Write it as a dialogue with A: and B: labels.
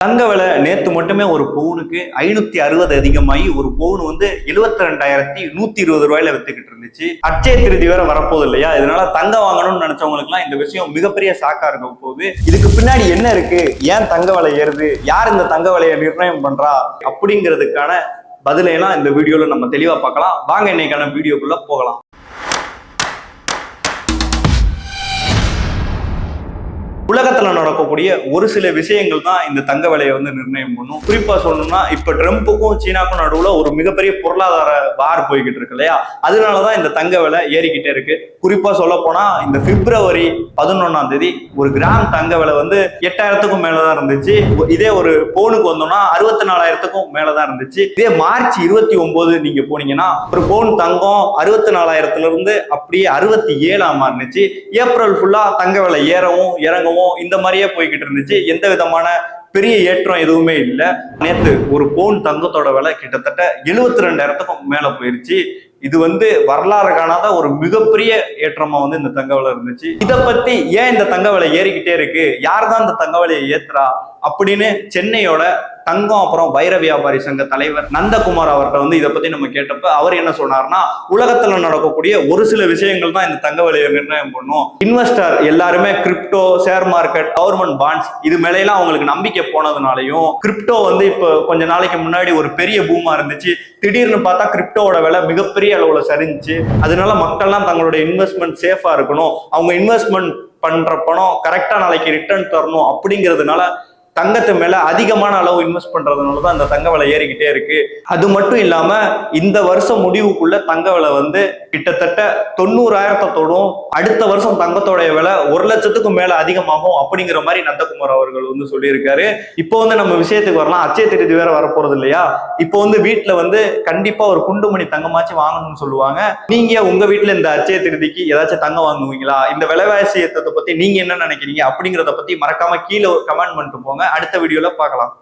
A: தங்க விலை நேத்து மட்டுமே ஒரு பவுனுக்கு 560 அதிகமாகி ஒரு பவுன் வந்து 72,120 ரூபாயில வித்துக்கிட்டு இருந்துச்சு. அட்சய திருதி வேற வரப்போகுது இல்லையா? இதனால தங்கம் வாங்கணும்னு நினைச்சவங்களுக்கு எல்லாம் இந்த விஷயம் மிகப்பெரிய ஷாக்கா இருக்க போகுது. இதுக்கு பின்னாடி என்ன இருக்கு, ஏன் தங்க விலை ஏறுது, யார் இந்த தங்க விலையை நிர்ணயம் பண்றா அப்படிங்கிறதுக்கான பதிலையெல்லாம் இந்த வீடியோல நம்ம தெளிவா பார்க்கலாம். வாங்க இன்னைக்கான வீடியோக்குள்ள போகலாம். உலகத்துல நடக்கக்கூடிய ஒரு சில விஷயங்கள் தான் இந்த தங்க விலையை வந்து நிர்ணயம் பண்ணும். குறிப்பா சொல்லணும்னா இப்ப ட்ரம்ப்புக்கும் சீனாக்கும் நடுவுல ஒரு மிகப்பெரிய பொருளாதார வார் போய்கிட்டு இருக்கு இல்லையா? அதனாலதான் இந்த தங்க விலை ஏறிக்கிட்டே இருக்கு. குறிப்பா சொல்ல போனா இந்த பிப்ரவரி 11ஆம் தேதி ஒரு கிராம் தங்க விலை வந்து 8,000க்கும் மேலதான் இருந்துச்சு. இதே ஒரு பவுனுக்கு வந்தோம்னா 64,000க்கும் மேலதான் இருந்துச்சு. இதே மார்ச் 29 நீங்க போனீங்கன்னா ஒரு பவுன் தங்கம் 64,000ல இருந்து அப்படியே 67 மாறுனுச்சு. ஏப்ரல் ஃபுல்லா தங்க விலை ஏறவும் இறங்கவும் இந்த மாதிரியே போய்கிட்டு இருந்துச்சு. எந்த விதமான பெரிய ஏற்றம் எதுவுமே இல்லை. நேத்து ஒரு பவுன் தங்கத்தோட விலை கிட்டத்தட்ட 72,000க்கும் மேல போயிருச்சு. இது வந்து வரலாறு காணாத ஒரு மிகப்பெரிய ஏற்றமா வந்து இந்த தங்க விலை இருந்துச்சு. இதை பத்தி ஏன் இந்த தங்க விலை ஏறிக்கிட்டே இருக்கு, யார் தான் இந்த தங்க விலையை ஏத்துறா அப்படின்னு சென்னையோட தங்கம் அப்புறம் வைர வியாபாரி சங்க தலைவர் நந்தகுமார் அவர்கிட்ட வந்து இதை பத்தி நம்ம கேட்டப்ப அவர் என்ன சொன்னார்னா, உலகத்துல நடக்கக்கூடிய ஒரு சில விஷயங்கள் தான் இந்த தங்க விலையை நிர்ணயம் பண்ணும். இன்வெஸ்டர் எல்லாருமே crypto, share market, government bonds இது மேலையெல்லாம் அவங்களுக்கு நம்பிக்கை போனதுனாலையும், கிரிப்டோ வந்து இப்போ கொஞ்ச நாளைக்கு முன்னாடி ஒரு பெரிய பூமா இருந்துச்சு. திடீர்னு பார்த்தா கிரிப்டோவோட விலை மிகப்பெரிய அளவுல சரிஞ்சுச்சு. அதனால மக்கள்லாம் தங்களுடைய இன்வெஸ்ட்மெண்ட் சேஃபா இருக்கணும், அவங்க இன்வெஸ்ட்மெண்ட் பண்ற பணம் கரெக்டா நாளைக்கு ரிட்டர்ன் தரணும் அப்படிங்கிறதுனால தங்கத்து மேல அதிகமான அளவு இன்வெஸ்ட் பண்றதுனாலதான் இந்த தங்க விலை ஏறிக்கிட்டே இருக்கு. அது மட்டும் இல்லாம இந்த வருஷம் முடிவுக்குள்ள தங்க விலை வந்து கிட்டத்தட்ட 90,000 அடுத்த வருஷம் தங்கத்தோடைய விலை 1,00,000க்கும் மேல அதிகமாகும் அப்படிங்கிற மாதிரி நந்தகுமார் அவர்கள் வந்து சொல்லியிருக்காரு. இப்போ வந்து நம்ம விஷயத்துக்கு வரலாம். அட்சய திருதி வேற வரப்போறது இல்லையா? இப்போ வந்து வீட்டுல வந்து கண்டிப்பா ஒரு குண்டுமணி தங்கமாச்சு வாங்கணும்னு சொல்லுவாங்க. நீங்க உங்க வீட்டுல இந்த அட்சய திருதிக்கு ஏதாச்சும் தங்கம் வாங்குவீங்களா? இந்த விலைவாசி ஏற்றத்தை பத்தி நீங்க என்ன நினைக்கிறீங்க அப்படிங்கிறத பத்தி மறக்காம கீழே கமெண்ட் பண்ணிட்டு போங்க. அடுத்த வீடியோல பார்க்கலாம்.